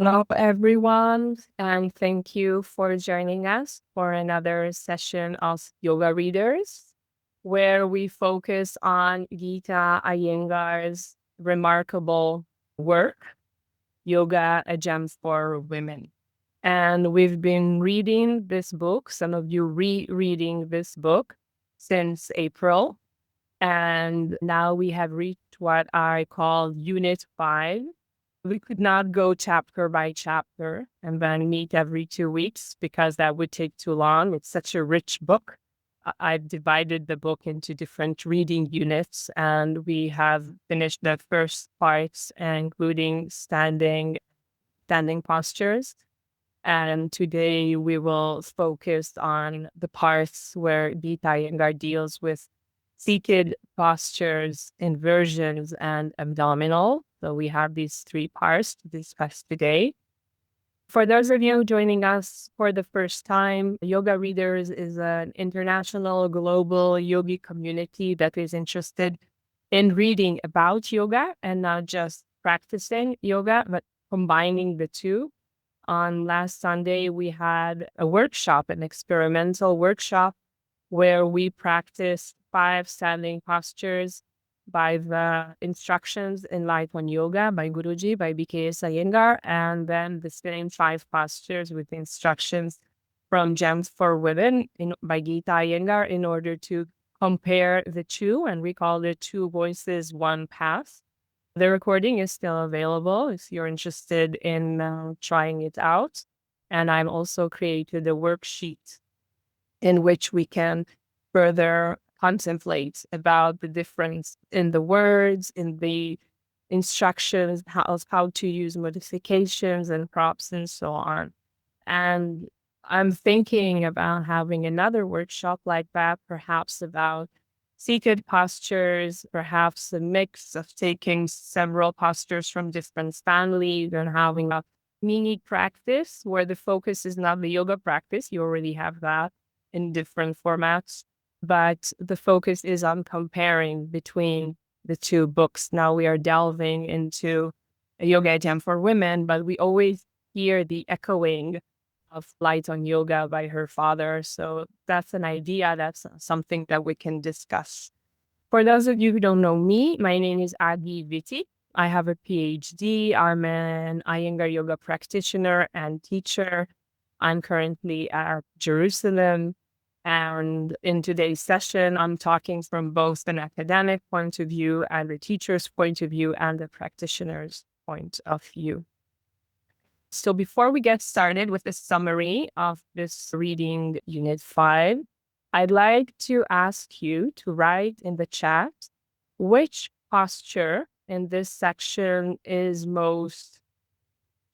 Hello, everyone, and thank you for joining us for another session of Yoga Readers, where we focus on Geeta Iyengar's remarkable work, Yoga, a Gem for Women. And we've been reading this book, some of you rereading this book since April. And now we have reached what I call Unit 5. We could not go chapter by chapter and then meet every 2 weeks because that would take too long. It's such a rich book. I've divided the book into different reading units, and we have finished the first parts, including standing postures. And today we will focus on the parts where Geeta Iyengar deals with seated postures, inversions, and abdominal. So we have these three parts to discuss today. For those of you joining us for the first time, Yoga Readers is an international global yogi community that is interested in reading about yoga and not just practicing yoga, but combining the two. On last Sunday, we had a workshop, an experimental workshop, where we practiced 5 standing postures by the instructions in Light on Yoga by Guruji, by Geeta Iyengar, and then the same 5 postures with instructions from Gems for Women by Geeta Iyengar in order to compare the two, and we call it Two Voices, One Path. The recording is still available if you're interested in trying it out. And I've also created a worksheet in which we can further contemplate about the difference in the words, in the instructions, how to use modifications and props and so on. And I'm thinking about having another workshop like that, perhaps about seated postures, perhaps a mix of taking several postures from different families and having a mini practice where the focus is not the yoga practice. You already have that in different formats, but the focus is on comparing between the two books. Now we are delving into a yoga jam for women, but we always hear the echoing of Light on Yoga by her father. So that's an idea. That's something that we can discuss. For those of you who don't know me, my name is Agi Wittich. I have a PhD. I'm an Iyengar yoga practitioner and teacher. I'm currently at Jerusalem. And in today's session, I'm talking from both an academic point of view and a teacher's point of view and a practitioner's point of view. So before we get started with the summary of this reading Unit 5, I'd like to ask you to write in the chat which posture in this section is most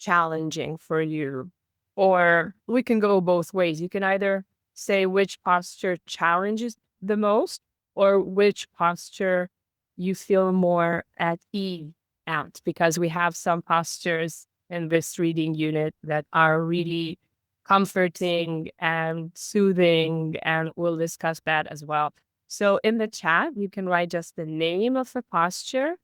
challenging for you. Or we can go both ways. You can either say which posture challenges the most or which posture you feel more at ease at, because we have some postures in this reading unit that are really comforting and soothing, and we'll discuss that as well. So in the chat, you can write just the name of the posture,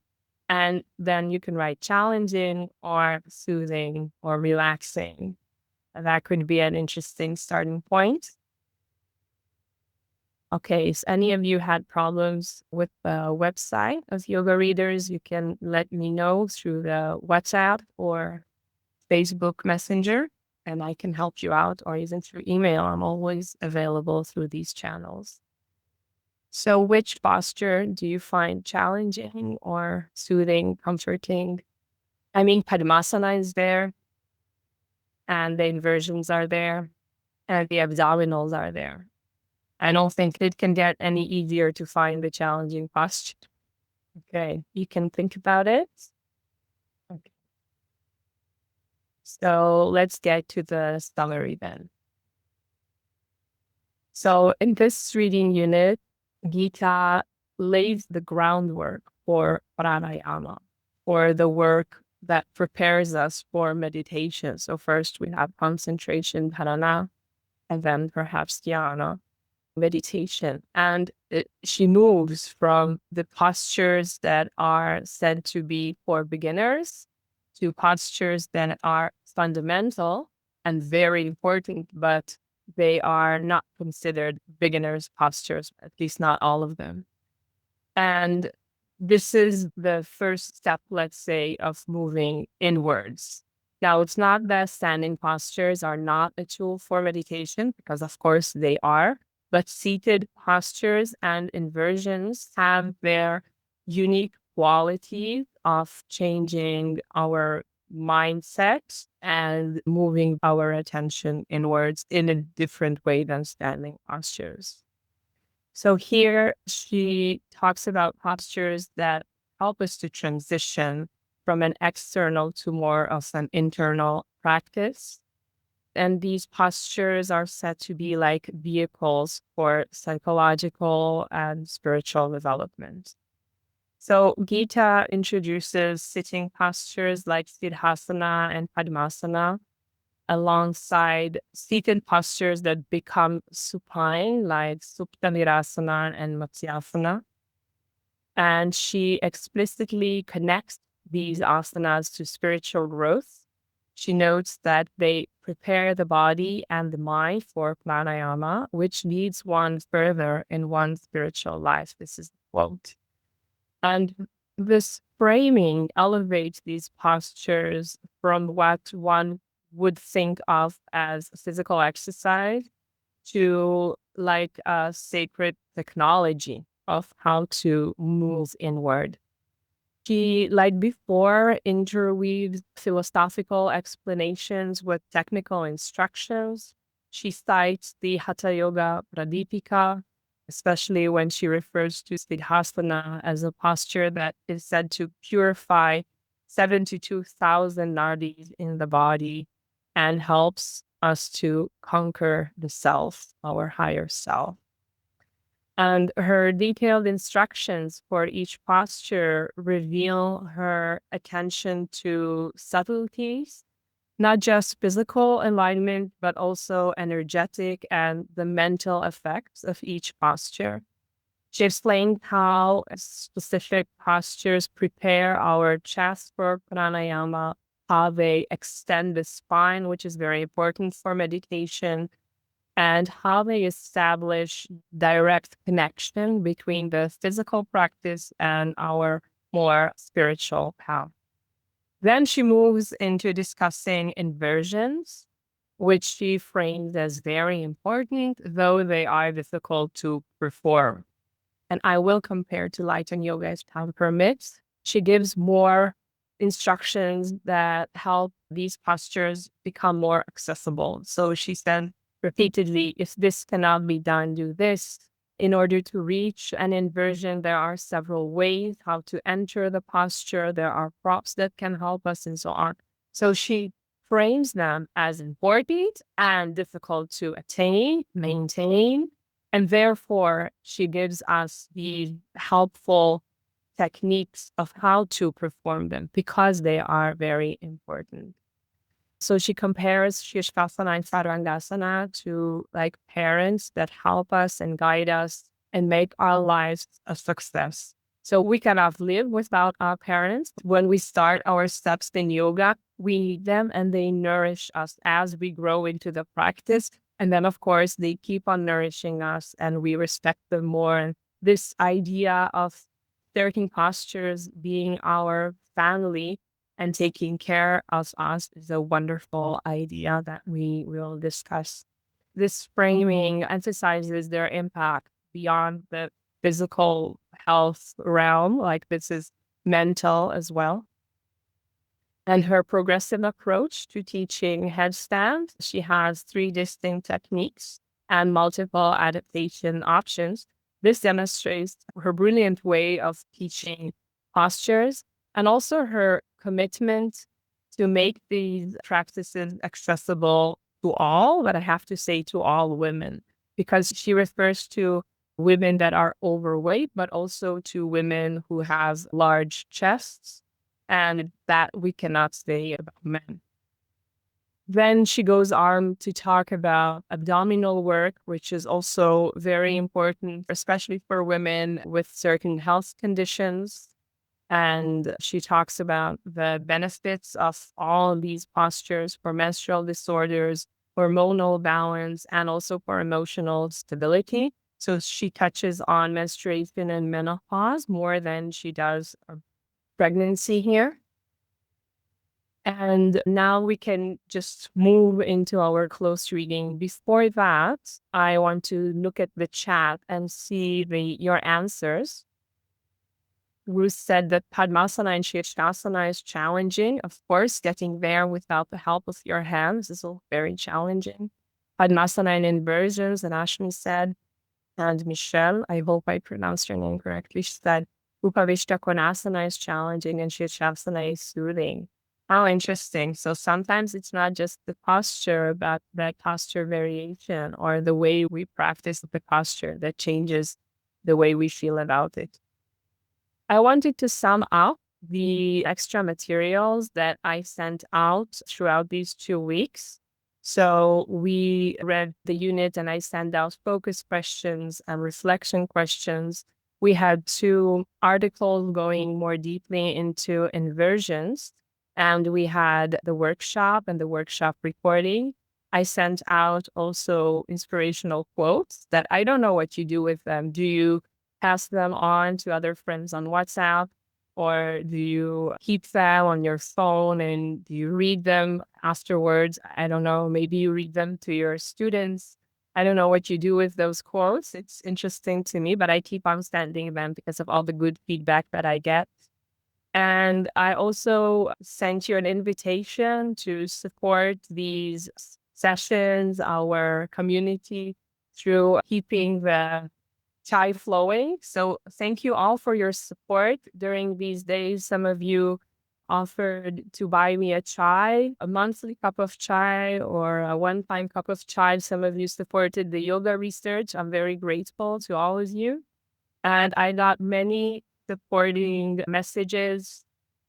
and then you can write challenging or soothing or relaxing. And that could be an interesting starting point. Okay, so any of you had problems with the website of Yoga Readers, you can let me know through the WhatsApp or Facebook Messenger, and I can help you out, or even through email. I'm always available through these channels. So which posture do you find challenging or soothing, comforting? I mean, Padmasana is there, and the inversions are there, and the abdominals are there. I don't think it can get any easier to find the challenging posture. Okay, you can think about it. Okay. So let's get to the summary then. So in this reading unit, Geeta lays the groundwork for pranayama, for the work that prepares us for meditation. So first we have concentration, dharana, and then perhaps dhyana, meditation. And she moves from the postures that are said to be for beginners to postures that are fundamental and very important, but they are not considered beginners postures, at least not all of them. And this is the first step, let's say, of moving inwards. Now, it's not that standing postures are not a tool for meditation, because of course they are, but seated postures and inversions have their unique qualities of changing our mindset and moving our attention inwards in a different way than standing postures. So here she talks about postures that help us to transition from an external to more of an internal practice. And these postures are said to be like vehicles for psychological and spiritual development. So Geeta introduces sitting postures like Sidhasana and Padmasana alongside seated postures that become supine, like Subtakonasana and Matsyasana. And she explicitly connects these asanas to spiritual growth. She notes that they prepare the body and the mind for pranayama, which leads one further in one's spiritual life. This is the quote. And this framing elevates these postures from what one would think of as physical exercise to like a sacred technology of how to move inward. She, like before, interweaves philosophical explanations with technical instructions. She cites the Hatha Yoga Pradipika, especially when she refers to Sidhasana as a posture that is said to purify 72,000 nadis in the body and helps us to conquer the self, our higher self. And her detailed instructions for each posture reveal her attention to subtleties, not just physical alignment, but also energetic and the mental effects of each posture. She explained how specific postures prepare our chest for pranayama, how they extend the spine, which is very important for meditation, and how they establish direct connection between the physical practice and our more spiritual path. Then she moves into discussing inversions, which she frames as very important, though they are difficult to perform. And I will compare to light and yoga as time permits. She gives more instructions that help these postures become more accessible. So she said repeatedly, if this cannot be done, do this. In order to reach an inversion, there are several ways how to enter the posture. There are props that can help us and so on. So she frames them as important and difficult to attain, maintain, and therefore she gives us these helpful techniques of how to perform them because they are very important. So she compares Shia Shasana and Sarvangasana to like parents that help us and guide us and make our lives a success. So we cannot live without our parents. When we start our steps in yoga, we need them and they nourish us as we grow into the practice. And then, of course, they keep on nourishing us and we respect them more. And this idea of certain postures being our family and taking care of us is a wonderful idea that we will discuss. This framing emphasizes their impact beyond the physical health realm, like this is mental as well. And her progressive approach to teaching headstand, she has 3 distinct techniques and multiple adaptation options. This demonstrates her brilliant way of teaching postures and also her commitment to make these practices accessible to all, but I have to say to all women, because she refers to women that are overweight, but also to women who have large chests, and that we cannot say about men. Then she goes on to talk about abdominal work, which is also very important, especially for women with certain health conditions. And she talks about the benefits of all these postures for menstrual disorders, hormonal balance, and also for emotional stability. So she touches on menstruation and menopause more than she does pregnancy here. And now we can just move into our close reading. Before that, I want to look at the chat and see your answers. Ruth said that Padmasana and Shia Shasana is challenging. Of course, getting there without the help of your hands is very challenging. Padmasana and Inversions, and Ashmi said, and Michelle, I hope I pronounced your name correctly, she said, Subtakonasana is challenging and Shia Shasana is soothing. How interesting. So sometimes it's not just the posture, but the posture variation or the way we practice the posture that changes the way we feel about it. I wanted to sum up the extra materials that I sent out throughout these 2 weeks. So we read the unit and I sent out focus questions and reflection questions. We had 2 articles going more deeply into inversions, and we had the workshop and the workshop recording. I sent out also inspirational quotes that I don't know what you do with them. Do you pass them on to other friends on WhatsApp? Or do you keep them on your phone and do you read them afterwards? I don't know. Maybe you read them to your students. I don't know what you do with those quotes. It's interesting to me, but I keep on sending them because of all the good feedback that I get. And I also sent you an invitation to support these sessions, our community, through keeping the chai flowing. So thank you all for your support during these days. Some of you offered to buy me a chai, a monthly cup of chai or a one-time cup of chai. Some of you supported the yoga research. I'm very grateful to all of you. And I got many supporting messages,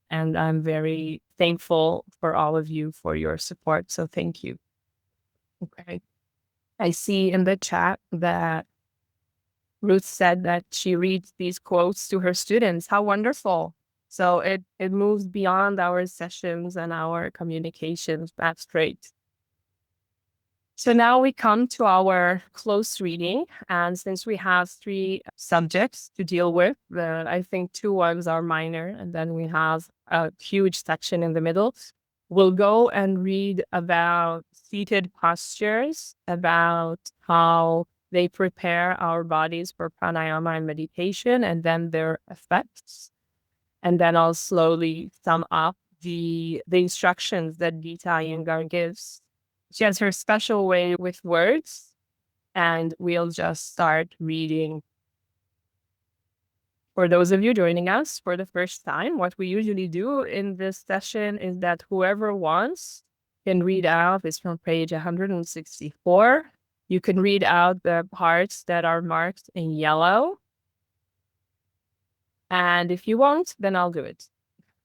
and I'm very thankful for all of you for your support. So thank you. Okay. I see in the chat that Ruth said that she reads these quotes to her students. How wonderful. So it moves beyond our sessions and our communications. That's great. So now we come to our close reading. And since we have 3 subjects to deal with, I think 2 ones are minor, and then we have a huge section in the middle. We'll go and read about seated postures, about how they prepare our bodies for pranayama and meditation, and then their effects. And then I'll slowly sum up the instructions that Geeta Iyengar gives. She has her special way with words, and we'll just start reading. For those of you joining us for the first time, what we usually do in this session is that whoever wants can read out. It's from page 164. You can read out the parts that are marked in yellow. And if you won't, then I'll do it.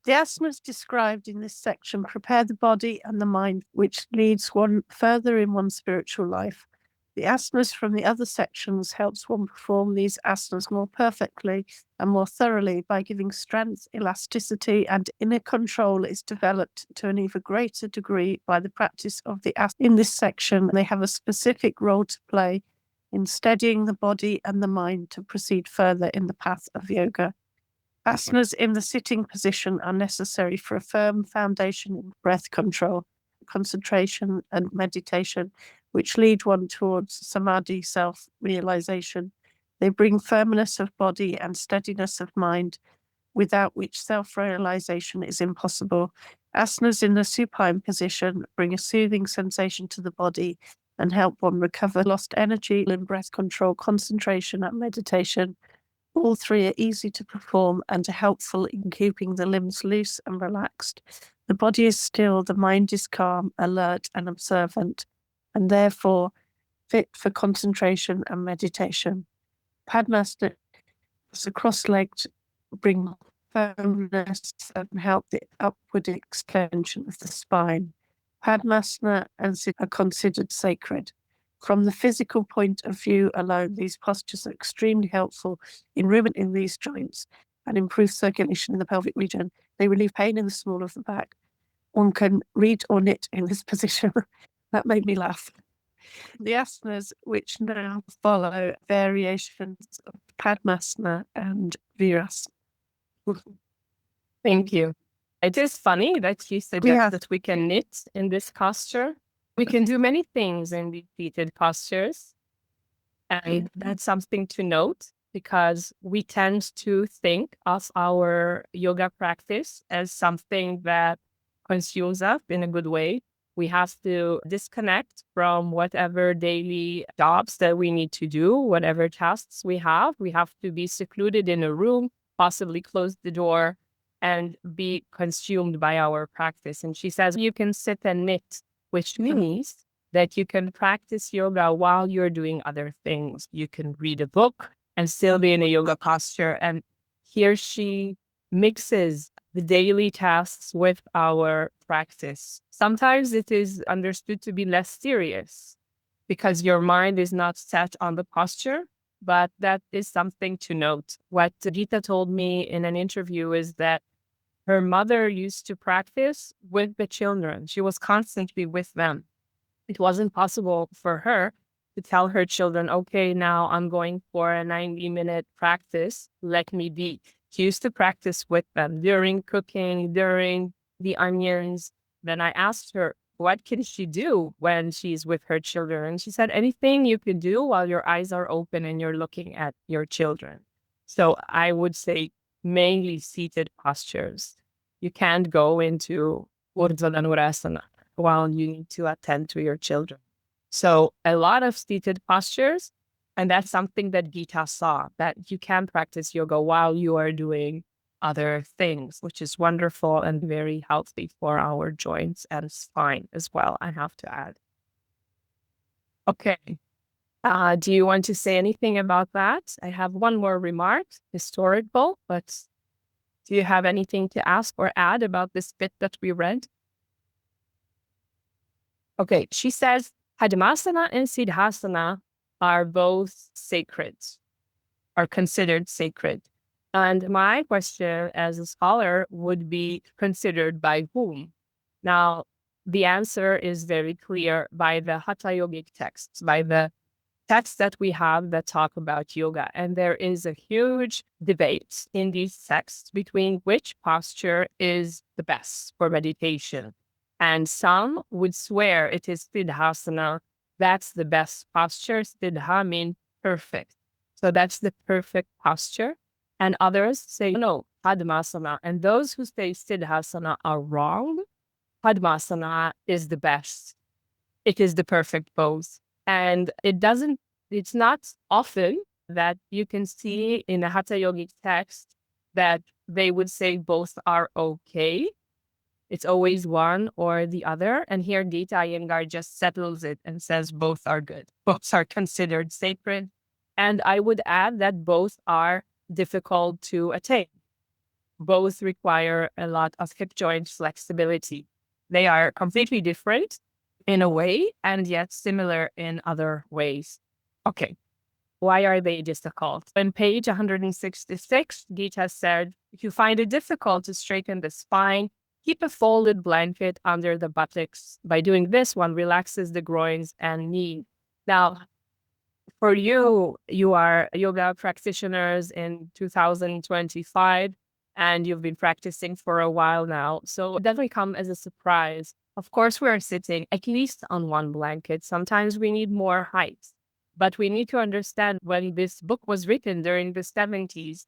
The asanas described in this section prepare the body and the mind, which leads one further in one's spiritual life. The asanas from the other sections helps one perform these asanas more perfectly and more thoroughly by giving strength, elasticity, and inner control is developed to an even greater degree by the practice of the asanas. In this section, they have a specific role to play in steadying the body and the mind to proceed further in the path of yoga. Asanas in the sitting position are necessary for a firm foundation in breath control, concentration, and meditation, which lead one towards samadhi, self-realization. They bring firmness of body and steadiness of mind, without which self-realization is impossible. Asanas in the supine position bring a soothing sensation to the body and help one recover lost energy in breath control, concentration, and meditation. All 3 are easy to perform and are helpful in keeping the limbs loose and relaxed. The body is still, the mind is calm, alert, and observant, and therefore fit for concentration and meditation. Padmasana is a cross-legged, bring firmness and help the upward extension of the spine. Padmasana and Sidhasana are considered sacred. From the physical point of view alone, these postures are extremely helpful in ruminating these joints and improve circulation in the pelvic region. They relieve pain in the small of the back. One can read or knit in this position. That made me laugh. The asanas which now follow variations of Padmasana and Virasana. Thank you. It is funny that you suggest that we can knit in this posture. We can do many things in the seated postures. And that's something to note because we tend to think of our yoga practice as something that consumes us in a good way. We have to disconnect from whatever daily jobs that we need to do, whatever tasks we have. We have to be secluded in a room, possibly close the door, and be consumed by our practice. And she says, you can sit and knit, which means that you can practice yoga while you're doing other things. You can read a book and still be in a yoga posture. And here she mixes the daily tasks with our practice. Sometimes it is understood to be less serious because your mind is not set on the posture, but that is something to note. What Geeta told me in an interview is that her mother used to practice with the children. She was constantly with them. It wasn't possible for her to tell her children, okay, now I'm going for a 90-minute practice. Let me be. She used to practice with them during cooking, during the onions. Then I asked her, what can she do when she's with her children? And she said, anything you can do while your eyes are open and you're looking at your children. So I would say mainly seated postures. You can't go into Urdhva Dhanurasana while you need to attend to your children. So a lot of seated postures, and that's something that Geeta saw, that you can practice yoga while you are doing other things, which is wonderful and very healthy for our joints and spine as well, I have to add. Okay. Do you want to say anything about that? I have one more remark, historical, but do you have anything to ask or add about this bit that we read? Okay, she says Padmasana and Sidhasana are both sacred, are considered sacred. And my question as a scholar would be considered by whom? Now, the answer is very clear by the Hatha Yogic texts, by the texts that we have that talk about yoga. And there is a huge debate in these texts between which posture is the best for meditation. And some would swear it is Sidhasana. That's the best posture. Siddha means perfect. So that's the perfect posture. And others say, no, Padmasana. And those who say Sidhasana are wrong. Padmasana is the best. It is the perfect pose. And it's not often that you can see in a Hatha Yogic text that they would say both are okay. It's always one or the other. And here Geeta Iyengar just settles it and says both are good. Both are considered sacred. And I would add that both are difficult to attain. Both require a lot of hip joint flexibility. They are completely different in a way and yet similar in other ways. Okay. Why are they difficult? On page 166, Geeta said, if you find it difficult to straighten the spine, keep a folded blanket under the buttocks. By doing this, one relaxes the groins and knee. Now, for you are yoga practitioners in 2025, and you've been practicing for a while now. So it doesn't come as a surprise. Of course, we are sitting at least on one blanket. Sometimes we need more height. But we need to understand when this book was written during the 70s,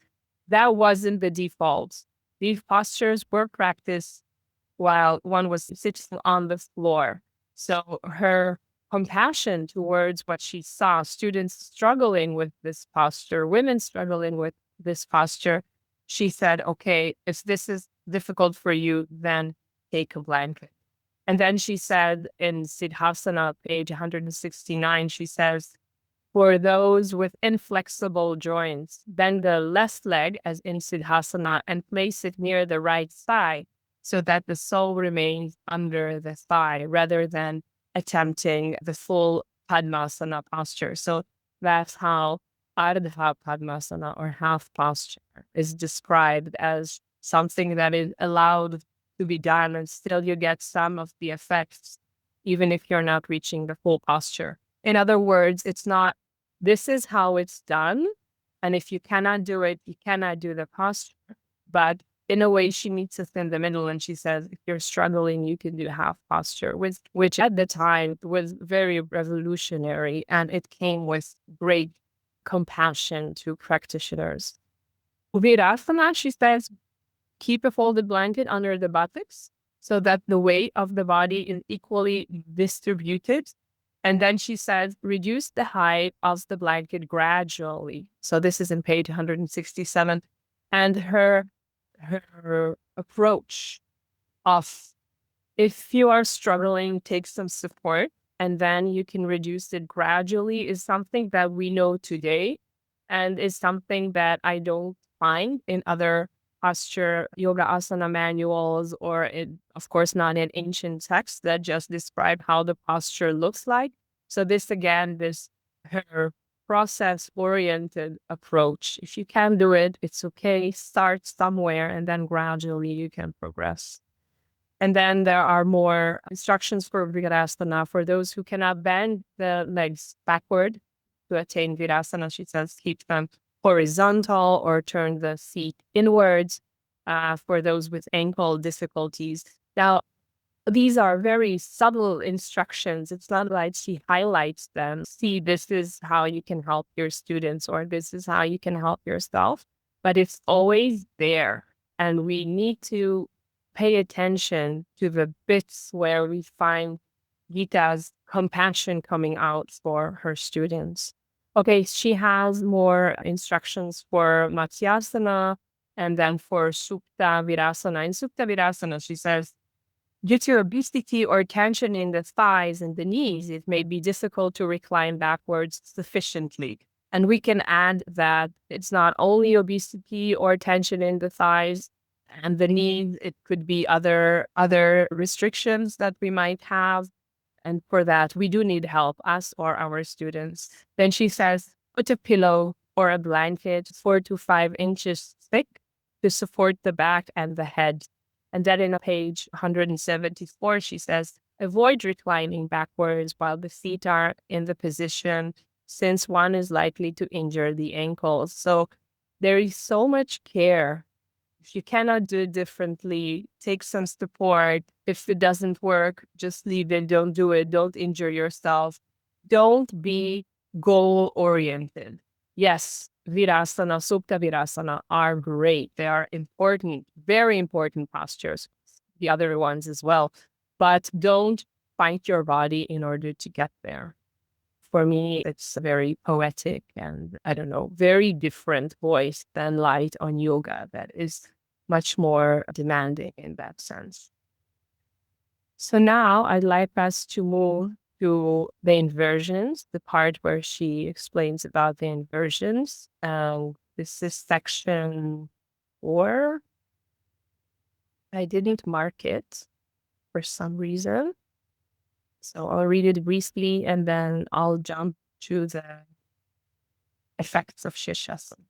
that wasn't the default. These postures were practiced while one was sitting on the floor. So her compassion towards what she saw, students struggling with this posture, women struggling with this posture, she said, okay, if this is difficult for you, then take a blanket. And then she said in Sidhasana, page 169, she says, for those with inflexible joints, bend the left leg as in Sidhasana and place it near the right thigh so that the sole remains under the thigh rather than attempting the full Padmasana posture. So that's how Ardha Padmasana, or half posture, is described as something that is allowed to be done, and still you get some of the effects, even if you're not reaching the full posture. In other words, it's not, this is how it's done. And if you cannot do it, you cannot do the posture. But in a way, she meets us in the middle, and she says, if you're struggling, you can do half posture, which at the time was very revolutionary, and it came with great compassion to practitioners. Virasana, she says, keep a folded blanket under the buttocks so that the weight of the body is equally distributed. And then she says, reduce the height of the blanket gradually. So this is in page 167. And her approach of, if you are struggling, take some support, and then you can reduce it gradually, is something that we know today, and is something that I don't find in other posture yoga asana manuals, or of course not in ancient texts that just describe how the posture looks like. So this again, this her process oriented approach. If you can do it, it's okay. Start somewhere and then gradually you can progress. And then there are more instructions for Virasana for those who cannot bend the legs backward to attain Virasana. She says keep them horizontal or turn the feet inwards for those with ankle difficulties. Now, these are very subtle instructions. It's not like she highlights them. See, this is how you can help your students, or this is how you can help yourself. But it's always there. And we need to pay attention to the bits where we find Geeta's compassion coming out for her students. Okay, she has more instructions for Matsyasana and then for Supta Virasana. In Supta Virasana, she says, due to obesity or tension in the thighs and the knees, it may be difficult to recline backwards sufficiently. And we can add that it's not only obesity or tension in the thighs and the knees, it could be other restrictions that we might have. And for that, we do need help, us or our students. Then she says, put a pillow or a blanket 4 to 5 inches thick to support the back and the head. And then in page 174, she says, avoid reclining backwards while the feet are in the position, since one is likely to injure the ankles. So there is so much care. If you cannot do it differently, take some support. If it doesn't work, just leave it. Don't do it. Don't injure yourself. Don't be goal-oriented. Yes, Virasana, Supta Virasana are great. They are important, very important postures, the other ones as well. But don't fight your body in order to get there. For me, it's a very poetic and, I don't know, very different voice than light on yoga that is much more demanding in that sense. So now I'd like us to move to the inversions, the part where she explains about the inversions. This is section 4. I didn't mark it for some reason. So I'll read it briefly and then I'll jump to the effects of Shashasana.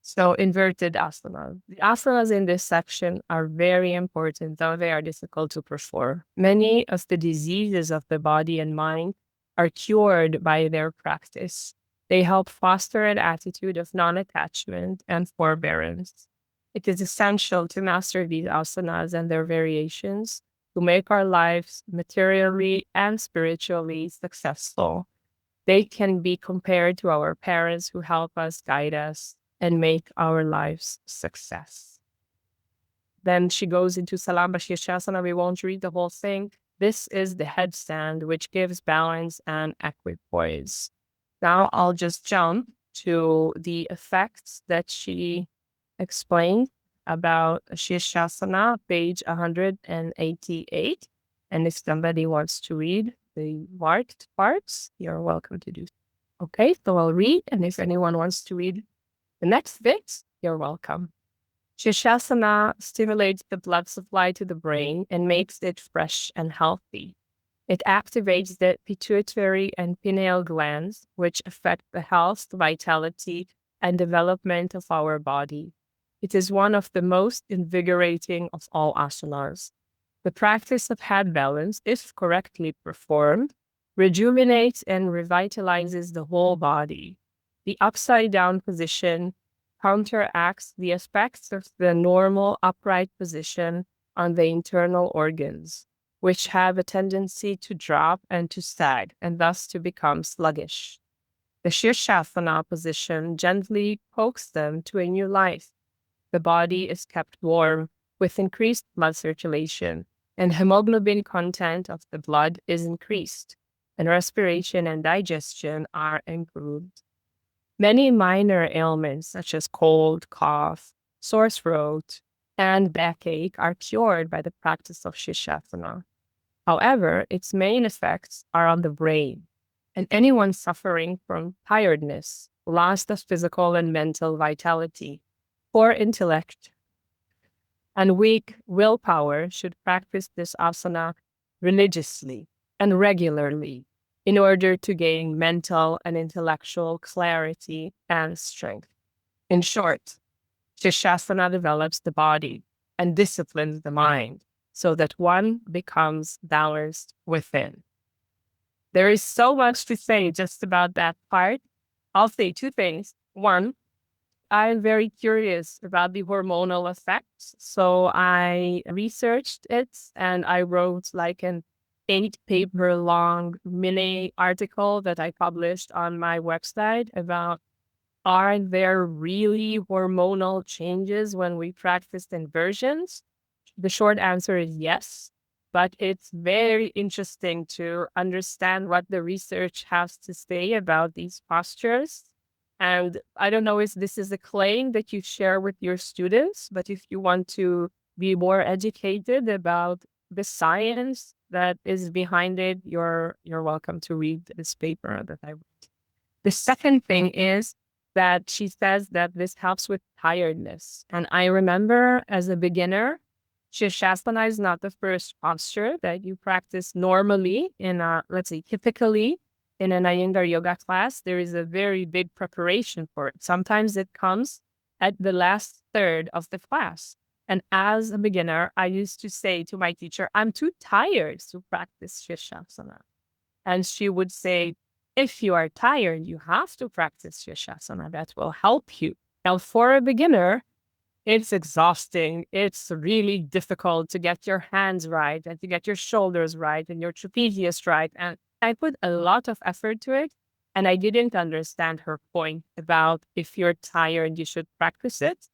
So inverted asana. The asanas in this section are very important, though they are difficult to perform. Many of the diseases of the body and mind are cured by their practice. They help foster an attitude of non-attachment and forbearance. It is essential to master these asanas and their variations to make our lives materially and spiritually successful. They can be compared to our parents who help us, guide us, and make our lives success. Then she goes into Salamba Shia. We won't read the whole thing. This is the headstand, which gives balance and equipoise. Now I'll just jump to the effects that she explained about Shia, page 188. And if somebody wants to read the marked parts, you're welcome to do so. Okay, so I'll read, and if anyone wants to read the next bit, you're welcome. Chashasana stimulates the blood supply to the brain and makes it fresh and healthy. It activates the pituitary and pineal glands, which affect the health, vitality, and development of our body. It is one of the most invigorating of all asanas. The practice of head balance, if correctly performed, rejuvenates and revitalizes the whole body. The upside down position counteracts the effects of the normal upright position on the internal organs, which have a tendency to drop and to sag, and thus to become sluggish. The Shirshasana position gently pokes them to a new life. The body is kept warm with increased blood circulation, and hemoglobin content of the blood is increased, and respiration and digestion are improved. Many minor ailments, such as cold, cough, sore throat, and backache, are cured by the practice of Shirshasana. However, its main effects are on the brain, and anyone suffering from tiredness, loss of physical and mental vitality, poor intellect, and weak willpower should practice this asana religiously and regularly in order to gain mental and intellectual clarity and strength. In short, Chashasana develops the body and disciplines the mind so that one becomes balanced within. There is so much to say just about that part. I'll say two things. One, I'm very curious about the hormonal effects. So I researched it and I wrote like an 8-paper long mini article that I published on my website about, are there really hormonal changes when we practice inversions? The short answer is yes, but it's very interesting to understand what the research has to say about these postures. And I don't know if this is a claim that you share with your students, but if you want to be more educated about the science that is behind it, you're welcome to read this paper that I wrote. The second thing is that she says that this helps with tiredness. And I remember as a beginner, Shashasana is not the first posture that you practice normally in let's say, typically in an Iyengar yoga class. There is a very big preparation for it. Sometimes it comes at the last third of the class. And as a beginner, I used to say to my teacher, I'm too tired to practice Shashasana. And she would say, if you are tired, you have to practice Shashasana. That will help you. Now, for a beginner, it's exhausting. It's really difficult to get your hands right and to get your shoulders right and your trapezius right. And I put a lot of effort to it. And I didn't understand her point about if you're tired, you should practice it.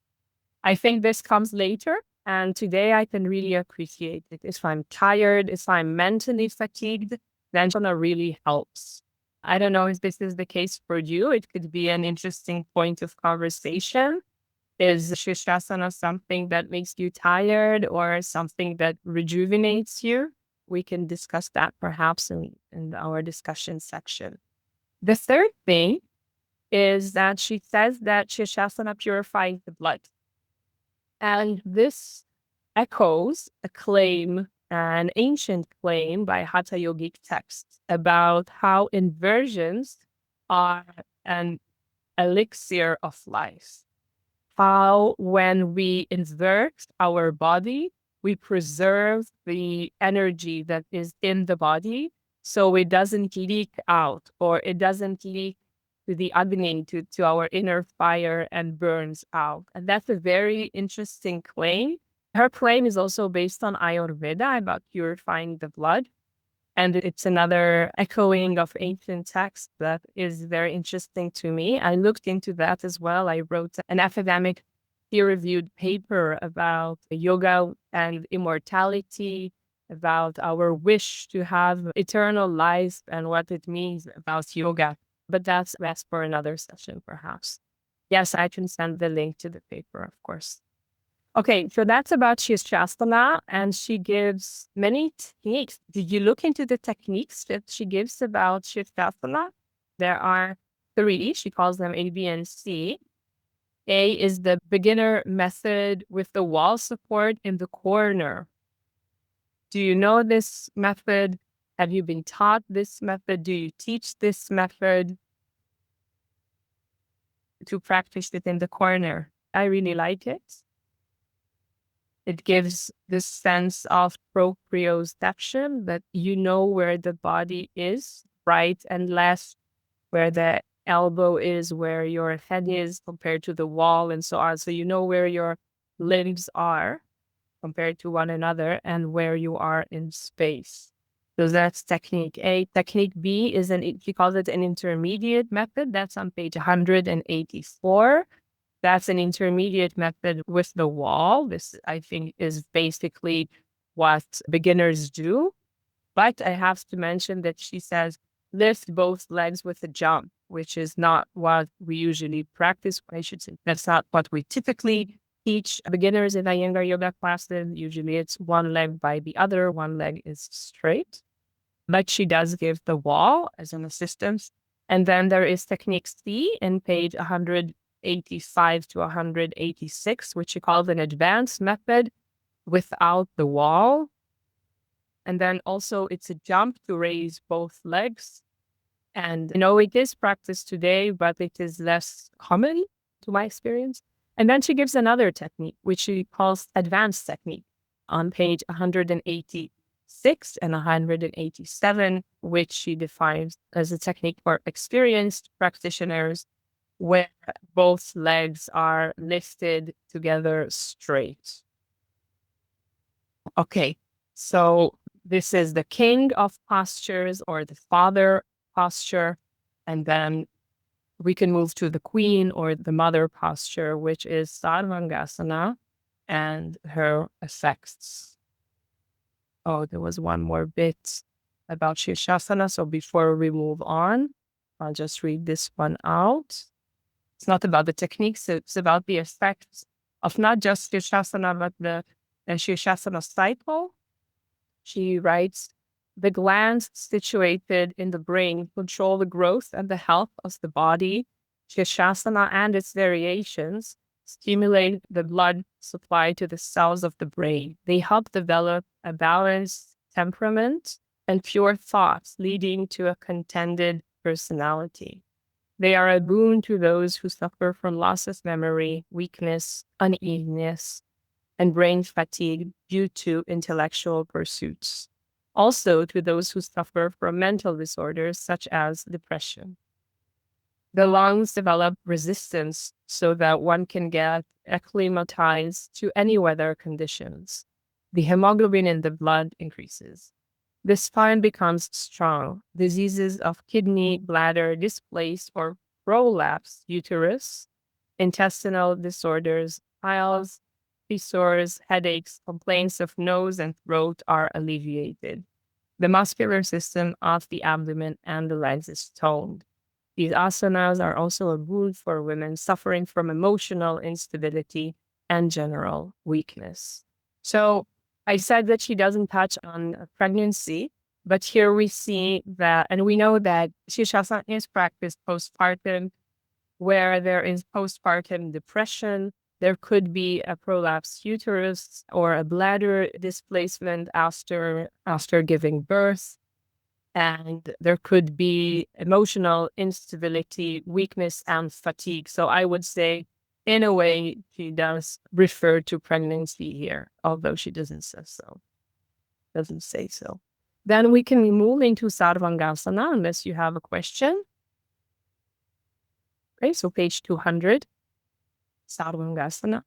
I think this comes later. And today I can really appreciate it. If I'm tired, if I'm mentally fatigued, then Shana really helps. I don't know if this is the case for you. It could be an interesting point of conversation. Is Shashasana something that makes you tired or something that rejuvenates you? We can discuss that perhaps in our discussion section. The third thing is that she says that Shashasana purifies the blood. And this echoes a claim, an ancient claim by Hatha Yogic texts about how inversions are an elixir of life. How, when we invert our body, we preserve the energy that is in the body so it doesn't leak out or it doesn't leak to the Agni, to our inner fire and burns out. And that's a very interesting claim. Her claim is also based on Ayurveda about purifying the blood. And it's another echoing of ancient texts that is very interesting to me. I looked into that as well. I wrote an academic peer-reviewed paper about yoga and immortality, about our wish to have eternal life and what it means about yoga. But that's best for another session, perhaps. Yes, I can send the link to the paper, of course. Okay, so that's about Shasana, and she gives many techniques. Did you look into the techniques that she gives about Shasana? There are 3. She calls them A, B, and C. A is the beginner method with the wall support in the corner. Do you know this method? Have you been taught this method? Do you teach this method to practice it in the corner? I really like it. It gives this sense of proprioception, that you know where the body is, right and left, where the elbow is, where your head is compared to the wall, and so on. So you know where your limbs are compared to one another and where you are in space. So that's technique A. Technique B is she calls it an intermediate method. That's on page 184. That's an intermediate method with the wall. This, I think, is basically what beginners do. But I have to mention that she says, lift both legs with a jump, which is not what we usually practice. I should say that's not what we typically teach beginners in Iyengar yoga classes. Usually it's one leg by the other, one leg is straight. But she does give the wall as an assistance. And then there is technique C in page 185 to 186, which she calls an advanced method without the wall. And then also it's a jump to raise both legs. And it is practiced today, but it is less common to my experience. And then she gives another technique, which she calls advanced technique on page 186 and 187, which she defines as a technique for experienced practitioners, where both legs are lifted together straight. Okay, so this is the king of postures, or the father posture. And then we can move to the queen or the mother posture, which is Sarvangasana and her effects. Oh, there was one more bit about Shia Shasana. So before we move on, I'll just read this one out. It's not about the techniques, it's about the effects of not just Shia Shasana, but the Shia Shasana cycle. She writes, the glands situated in the brain control the growth and the health of the body. Chashasana and its variations stimulate the blood supply to the cells of the brain. They help develop a balanced temperament and pure thoughts, leading to a contented personality. They are a boon to those who suffer from loss of memory, weakness, unevenness, and brain fatigue due to intellectual pursuits. Also to those who suffer from mental disorders such as depression. The lungs develop resistance so that one can get acclimatized to any weather conditions. The hemoglobin in the blood increases. The spine becomes strong. Diseases of kidney, bladder, displaced or prolapsed uterus, intestinal disorders, piles, fissures, headaches, complaints of nose and throat are alleviated. The muscular system of the abdomen and the legs is toned. These asanas are also a boon for women suffering from emotional instability and general weakness. So I said that she doesn't touch on pregnancy, but here we see that, and we know that Shia is practiced postpartum, where there is postpartum depression. There could be a prolapsed uterus or a bladder displacement after giving birth. And there could be emotional instability, weakness, and fatigue. So I would say, in a way, she does refer to pregnancy here, although she doesn't say so. Then we can move into Sarvangasana, unless you have a question. Okay, so page 200. Sarvangasana,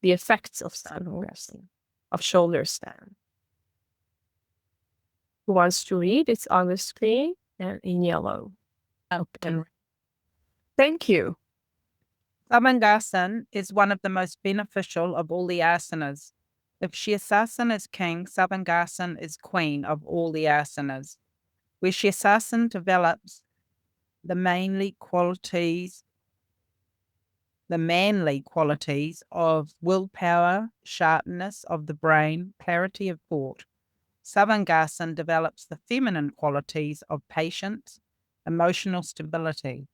the effects of Sarvangasana, of shoulder stand. Who wants to read? It's on the screen and in yellow. Open. Thank you. Savasana is one of the most beneficial of all the asanas. If Shasasana is king, Savasana is queen of all the asanas. Where Shasasana develops the manly qualities of willpower, sharpness of the brain, clarity of thought. Savasana develops the feminine qualities of patience, emotional stability.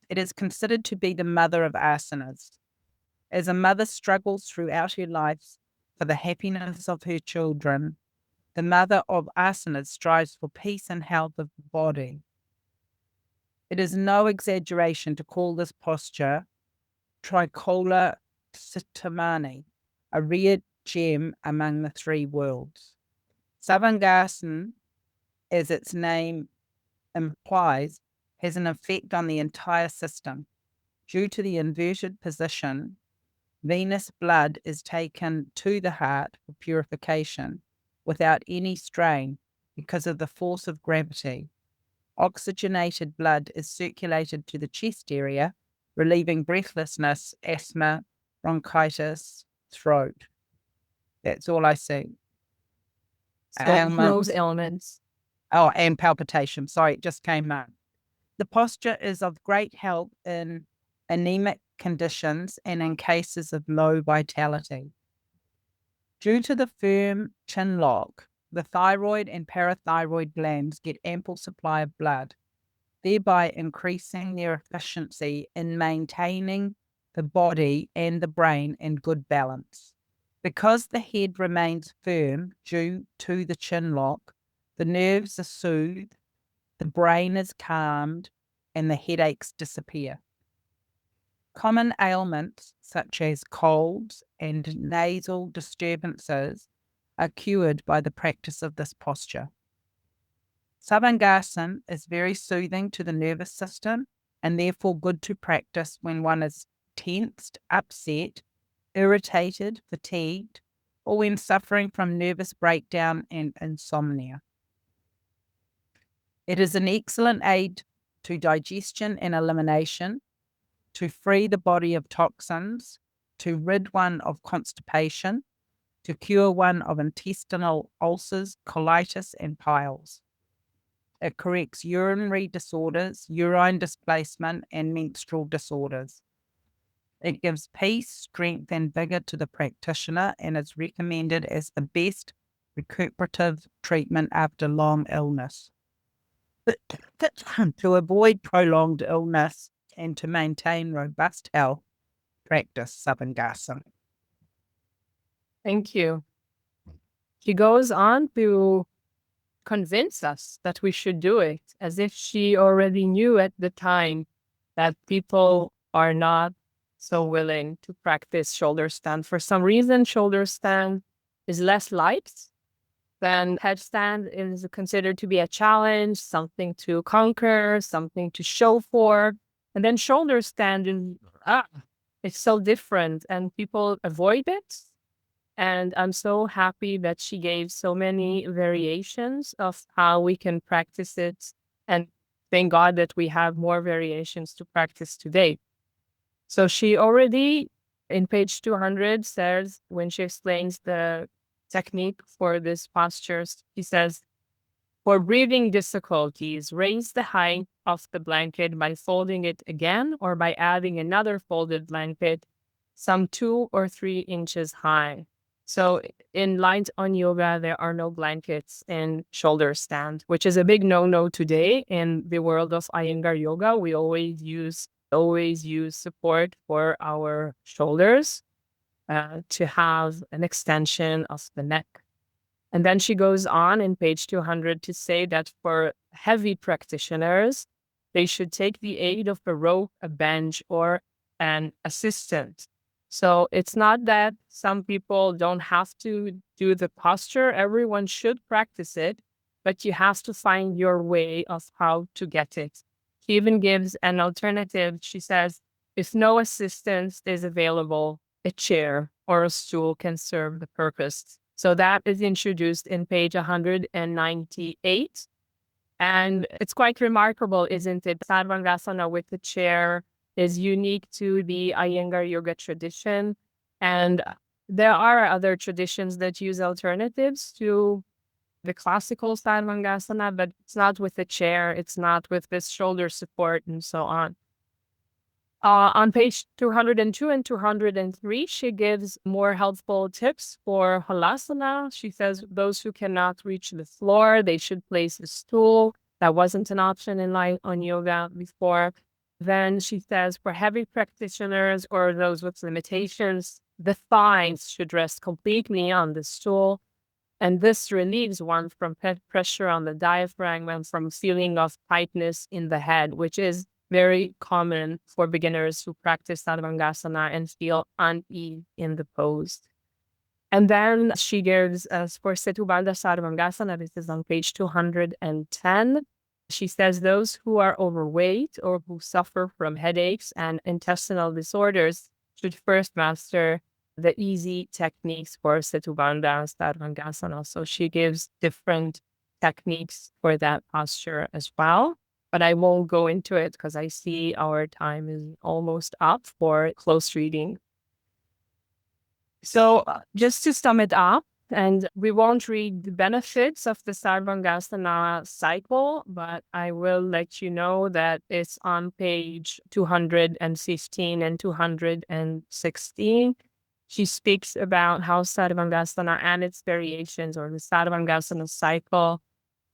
It is considered to be the mother of asanas. As a mother struggles throughout her life for the happiness of her children, the mother of asanas, strives for peace and health of the body. It is no exaggeration to call this posture tricolor Sitamani, a rare gem among the three worlds. Sarvangasana, as its name implies, has an effect on the entire system. Due to the inverted position, venous blood is taken to the heart for purification without any strain because of the force of gravity. Oxygenated blood is circulated to the chest area, relieving breathlessness, asthma, bronchitis, throat. That's all I see. Those ailments. Oh, and palpitation. Sorry, it just came up. The posture is of great help in anemic conditions and in cases of low vitality. Due to the firm chin lock, the thyroid and parathyroid glands get ample supply of blood, thereby increasing their efficiency in maintaining the body and the brain in good balance. Because the head remains firm due to the chin lock, the nerves are soothed, the brain is calmed, and the headaches disappear. Common ailments such as colds and nasal disturbances are cured by the practice of this posture. Savasana is very soothing to the nervous system and therefore good to practice when one is tensed, upset, irritated, fatigued, or when suffering from nervous breakdown and insomnia. It is an excellent aid to digestion and elimination, to free the body of toxins, to rid one of constipation, to cure one of intestinal ulcers, colitis, and piles. It corrects urinary disorders, urine displacement, and menstrual disorders. It gives peace, strength, and vigor to the practitioner and is recommended as the best recuperative treatment after long illness. To avoid prolonged illness and to maintain robust health, practice Sarvangasana. Thank you. She goes on to convince us that we should do it, as if she already knew at the time that people are not so willing to practice shoulder stand. For some reason, shoulder stand is less liked than headstand. Is considered to be a challenge, something to conquer, something to show for. And then shoulder stand is, it's so different and people avoid it. And I'm so happy that she gave so many variations of how we can practice it. And thank God that we have more variations to practice today. So she already, in page 200, says, when she explains the technique for this postures, she says, for breathing difficulties, raise the height of the blanket by folding it again or by adding another folded blanket some 2 or 3 inches high. So in light on yoga, there are no blankets in shoulder stand, which is a big no-no today in the world of Iyengar yoga. We always use support for our shoulders to have an extension of the neck. And then she goes on in page 200 to say that for heavy practitioners, they should take the aid of a rope, a bench, or an assistant. So it's not that some people don't have to do the posture. Everyone should practice it, but you have to find your way of how to get it. She even gives an alternative. She says, if no assistance is available, a chair or a stool can serve the purpose. So that is introduced in page 198. And it's quite remarkable, isn't it? Sarvangasana with the chair is unique to the Iyengar yoga tradition. And there are other traditions that use alternatives to the classical Sarvangasana, but it's not with the chair, it's not with this shoulder support and so on. On page 202 and 203, she gives more helpful tips for halasana. She says those who cannot reach the floor, they should place a stool. That wasn't an option in light on yoga before. Then she says for heavy practitioners or those with limitations, the thighs should rest completely on the stool. And this relieves one from pressure on the diaphragm and from feeling of tightness in the head, which is very common for beginners who practice Sarvangasana and feel unease in the pose. And then she gives us for Setubandha Sarvangasana, this is on page 210. She says those who are overweight or who suffer from headaches and intestinal disorders should first master the easy techniques for Setubandha Sarvangasana. So she gives different techniques for that posture as well. But I won't go into it because I see our time is almost up for close reading. So just to sum it up, and we won't read the benefits of the Sarvangasana cycle, but I will let you know that it's on page 215 and 216. She speaks about how Sarvangasana and its variations, or the Sarvangasana cycle,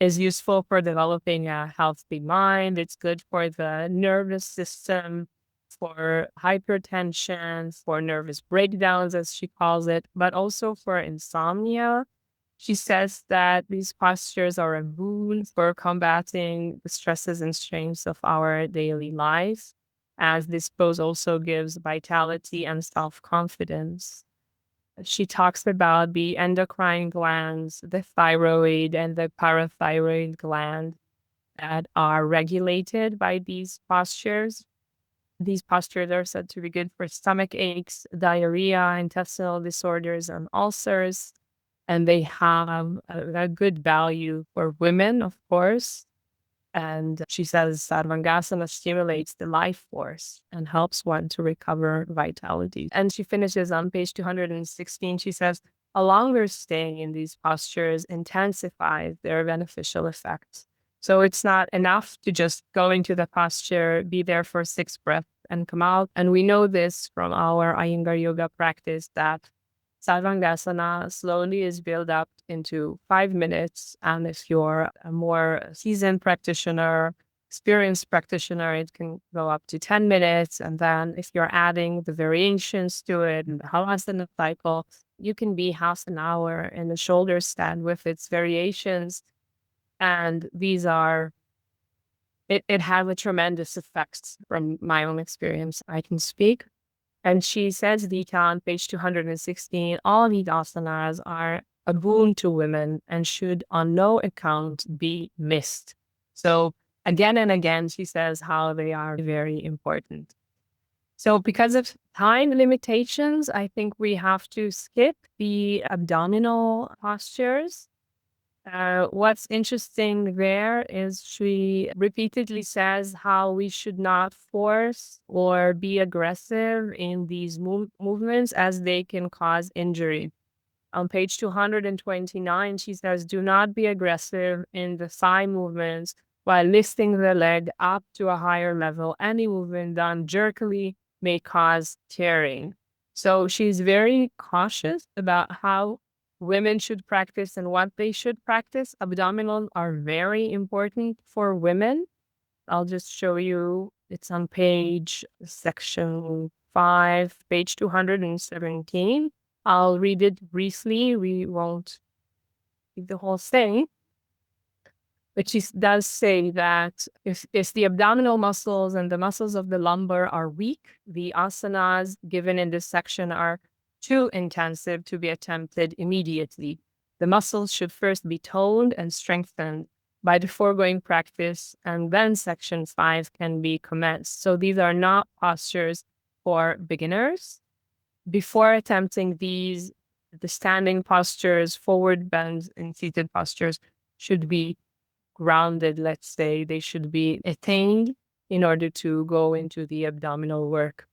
is useful for developing a healthy mind. It's good for the nervous system, for hypertension, for nervous breakdowns, as she calls it, but also for insomnia. She says that these postures are a boon for combating the stresses and strains of our daily life, as this pose also gives vitality and self-confidence. She talks about the endocrine glands, the thyroid and the parathyroid gland that are regulated by these postures. These postures are said to be good for stomach aches, diarrhea, intestinal disorders, and ulcers. And they have a good value for women, of course. And she says Sarvangasana stimulates the life force and helps one to recover vitality. And she finishes on page 216. She says, a longer stay in these postures intensifies their beneficial effects. So it's not enough to just go into the posture, be there for 6 breaths and come out. And we know this from our Iyengar yoga practice that Sarvangasana slowly is built up into 5 minutes. And if you're a more seasoned practitioner, experienced practitioner, it can go up to 10 minutes. And then if you're adding the variations to it and the Havasana cycle, you can be half an hour in the shoulder stand with its variations. And these are, it has a tremendous effect from my own experience. I can speak. And she says, Geeta, on page 216, all these asanas are a boon to women and should on no account be missed. So again and again, she says how they are very important. So because of time limitations, I think we have to skip the abdominal postures. What's interesting there is she repeatedly says how we should not force or be aggressive in these movements as they can cause injury. On page 229, she says, do not be aggressive in the thigh movements while lifting the leg up to a higher level. Any movement done jerkily may cause tearing. So she's very cautious about how women should practice and what they should practice. Abdominals are very important for women. I'll just show you. It's on page section 5, page 217. I'll read it briefly. We won't read the whole thing. But she does say that if the abdominal muscles and the muscles of the lumbar are weak, the asanas given in this section are too intensive to be attempted immediately. The muscles should first be toned and strengthened by the foregoing practice, and then section 5 can be commenced. So these are not postures for beginners. Before attempting these, the standing postures, forward bends, and seated postures should be grounded, let's say. They should be attained in order to go into the abdominal work.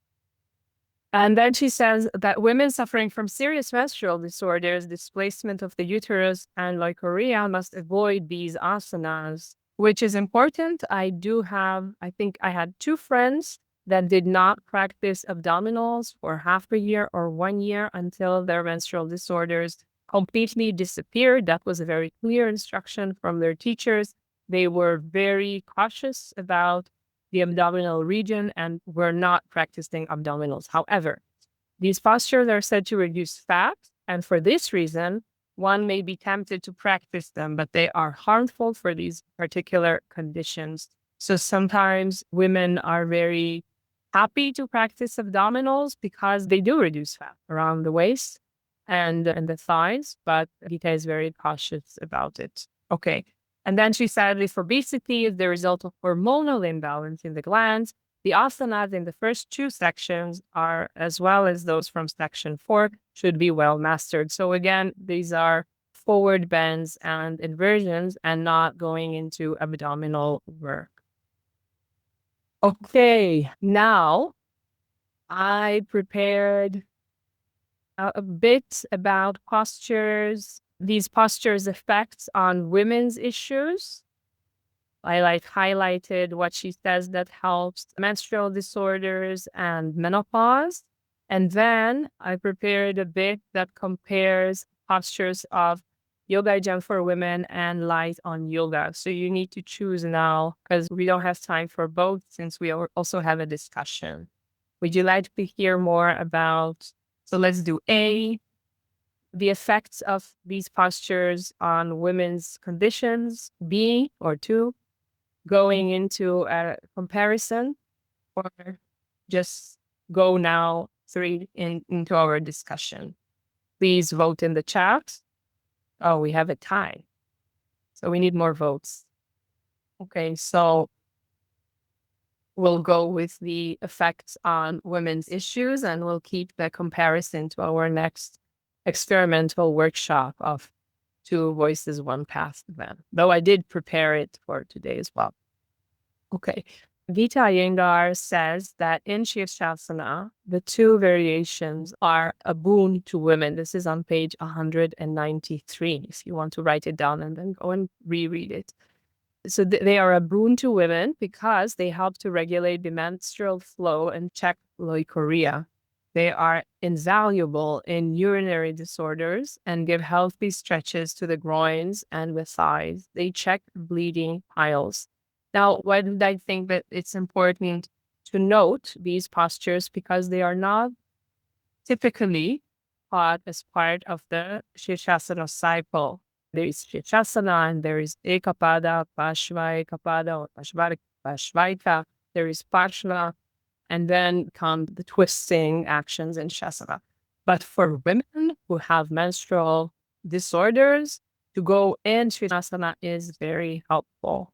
And then she says that women suffering from serious menstrual disorders, displacement of the uterus, and leukorrhea must avoid these asanas, which is important. I think I had 2 friends that did not practice abdominals for half a year or 1 year until their menstrual disorders completely disappeared. That was a very clear instruction from their teachers. They were very cautious about the abdominal region and were not practicing abdominals. However, these postures are said to reduce fat, and for this reason, one may be tempted to practice them, but they are harmful for these particular conditions. So sometimes women are very happy to practice abdominals because they do reduce fat around the waist and the thighs, but Geeta is very cautious about it. Okay. And then she said if obesity is the result of hormonal imbalance in the glands, the asanas in the first two sections are, as well as those from section 4, should be well mastered. So again, these are forward bends and inversions and not going into abdominal work. Okay, now I prepared a bit about postures, these postures' effects on women's issues. I highlighted what she says that helps menstrual disorders and menopause. And then I prepared a bit that compares postures of yoga jam for women and light on yoga. So you need to choose now because we don't have time for both since we also have a discussion. Would you like to hear more about, so let's do A, the effects of these postures on women's conditions, B, or 2, going into a comparison, or just go now 3 into our discussion? Please vote in the chat. Oh, we have a tie. So we need more votes. Okay, so we'll go with the effects on women's issues and we'll keep the comparison to our next experimental workshop of 2 voices, 1 path then. Though I did prepare it for today as well. Okay. Geeta Iyengar says that in Shia Shasana, the 2 variations are a boon to women. This is on page 193, if you want to write it down and then go and reread it. So they are a boon to women because they help to regulate the menstrual flow and check leukorrhea. They are invaluable in urinary disorders and give healthy stretches to the groins and the thighs. They check bleeding piles. Now, why did I think that it's important to note these postures? Because they are not typically taught as part of the Shashasana cycle. There is Chashasana and there is Ekapada, Pashvaikapada, or Pashvaika. There is Pashva, and then come the twisting actions in Shasana. But for women who have menstrual disorders, to go in Shasana is very helpful.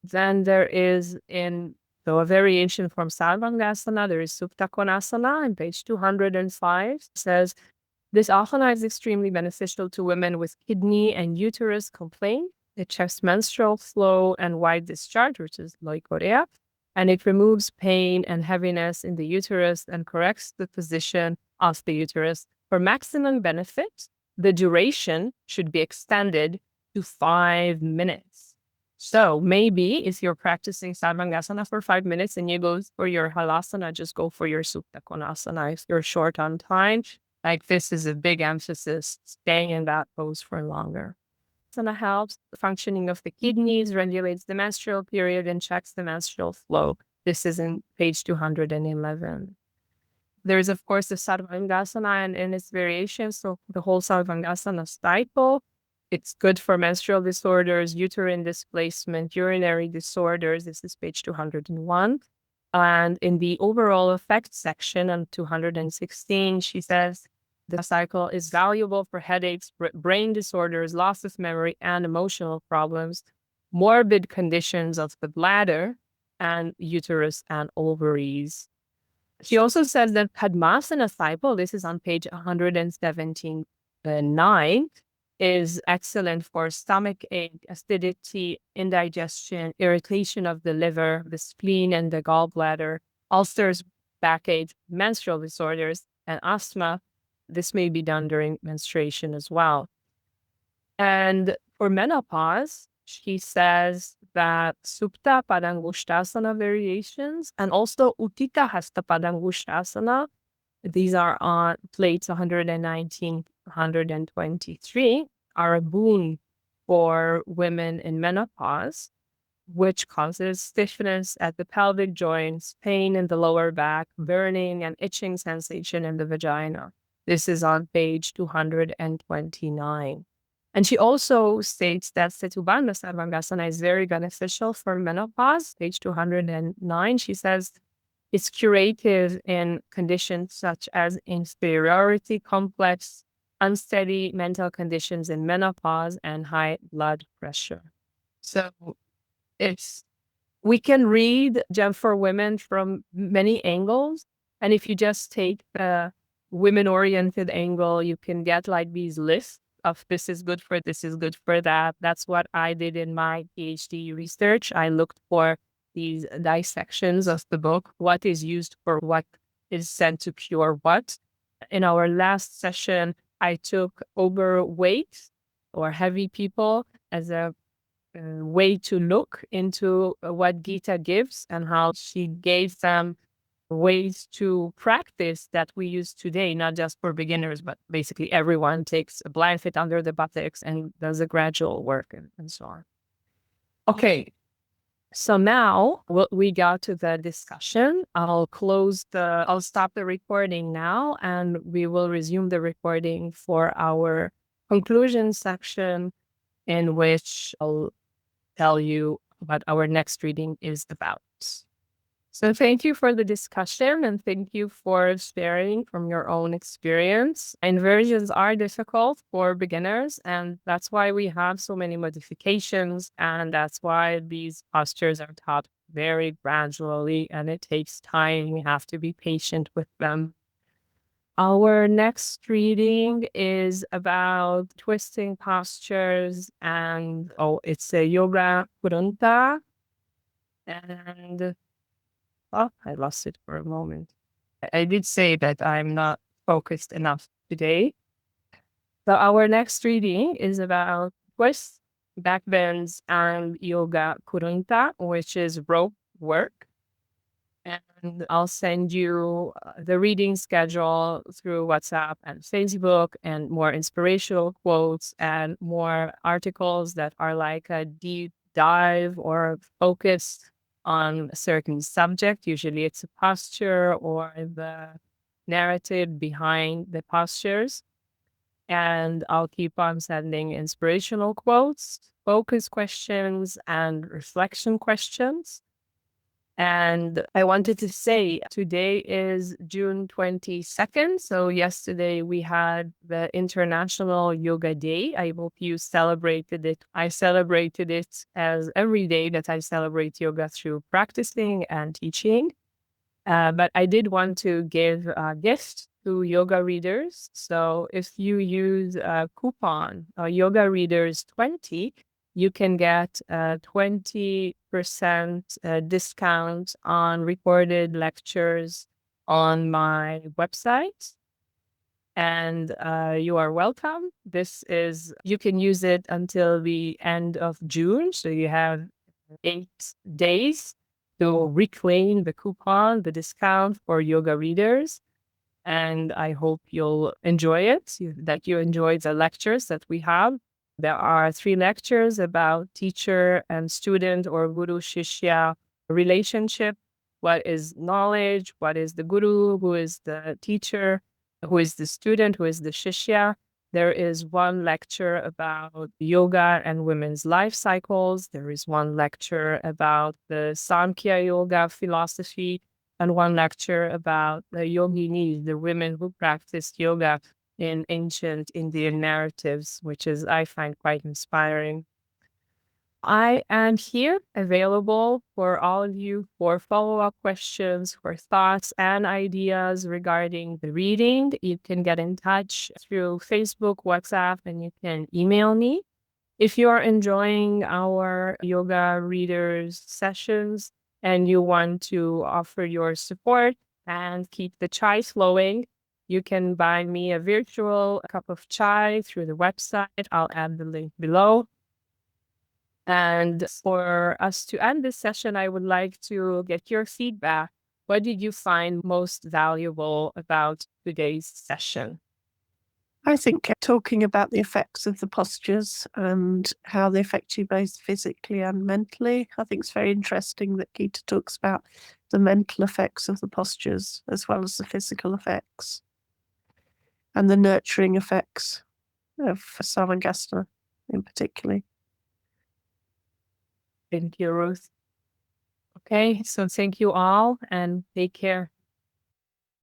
Then there is a variation from Sarvangasana, there is Subtakonasana on page 205. It says, this asana is extremely beneficial to women with kidney and uterus complaint. It checks menstrual flow and white discharge, which is leukorrhea, and it removes pain and heaviness in the uterus and corrects the position of the uterus. For maximum benefit, the duration should be extended to 5 minutes. So maybe if you're practicing Sarvangasana for 5 minutes and you go for your halasana, just go for your Subtakonasana. If you're short on time, like this is a big emphasis, staying in that pose for longer. Asana helps the functioning of the kidneys, regulates the menstrual period, and checks the menstrual flow. This is in page 211. There is, of course, the Sarvangasana and its variations. So the whole Sarvangasana cycle. It's good for menstrual disorders, uterine displacement, urinary disorders. This is page 201. And in the overall effects section on 216, she says, the cycle is valuable for headaches, brain disorders, loss of memory, and emotional problems, morbid conditions of the bladder, and uterus and ovaries. She also says that Padmasana cycle, this is on page 179, is excellent for stomach ache, acidity, indigestion, irritation of the liver, the spleen, and the gallbladder, ulcers, backache, menstrual disorders, and asthma. This may be done during menstruation as well. And for menopause, she says that Supta Padangushtasana variations and also Uttita Hasta Padangushtasana, these are on plates 119, 123, are a boon for women in menopause, which causes stiffness at the pelvic joints, pain in the lower back, burning and itching sensation in the vagina. This is on page 229. And she also states that Setubandha Sarvangasana is very beneficial for menopause, page 209. She says it's curative in conditions such as inferiority complex, unsteady mental conditions in menopause, and high blood pressure. So we can read Gem for Women from many angles. And if you just take the women-oriented angle, you can get like these lists of this is good for this is good for that. That's what I did in my PhD research. I looked for these dissections of the book, what is used for what is sent to cure what. In our last session, I took overweight or heavy people as a way to look into what Geeta gives and how she gave them ways to practice that we use today, not just for beginners, but basically everyone takes a blind fit under the buttocks and does a gradual work and so on. Okay. So now we got to the discussion. I'll stop the recording now, and we will resume the recording for our conclusion section, in which I'll tell you what our next reading is about. So thank you for the discussion, and thank you for sharing from your own experience. Inversions are difficult for beginners, and that's why we have so many modifications, and that's why these postures are taught very gradually, and it takes time. We have to be patient with them. Our next reading is about twisting postures, and it's a yoga kurunta. And I lost it for a moment. I did say that I'm not focused enough today. So our next reading is about twists, back bends, and yoga kurunta, which is rope work. And I'll send you the reading schedule through WhatsApp and Facebook, and more inspirational quotes and more articles that are like a deep dive or focus on a certain subject. Usually it's a posture or the narrative behind the postures. And I'll keep on sending inspirational quotes, focus questions, and reflection questions. And I wanted to say today is June 22nd. So yesterday we had the International Yoga Day. I hope you celebrated it. I celebrated it as every day that I celebrate yoga through practicing and teaching. But I did want to give a gift to yoga readers. So if you use a coupon, Yoga Readers 20, you can get a 20% discount on recorded lectures on my website. And you are welcome. You can use it until the end of June. So you have 8 days to reclaim the coupon, the discount for yoga readers. And I hope you'll enjoy it, that you enjoy the lectures that we have. There are 3 lectures about teacher and student or guru-shishya relationship. What is knowledge? What is the guru? Who is the teacher? Who is the student? Who is the shishya? There is 1 lecture about yoga and women's life cycles. There is 1 lecture about the Samkhya yoga philosophy, and 1 lecture about the yoginis, the women who practiced yoga in ancient Indian narratives, which I find quite inspiring. I am here available for all of you for follow-up questions, for thoughts and ideas regarding the reading. You can get in touch through Facebook, WhatsApp, and you can email me. If you are enjoying our yoga readers sessions and you want to offer your support and keep the chai flowing, you can buy me a virtual cup of chai through the website. I'll add the link below. And for us to end this session, I would like to get your feedback. What did you find most valuable about today's session? I think talking about the effects of the postures and how they affect you both physically and mentally, I think it's very interesting that Geeta talks about the mental effects of the postures as well as the physical effects. and the nurturing effects of Sarvangasana in particular. Thank you, Ruth. Okay, so thank you all and take care.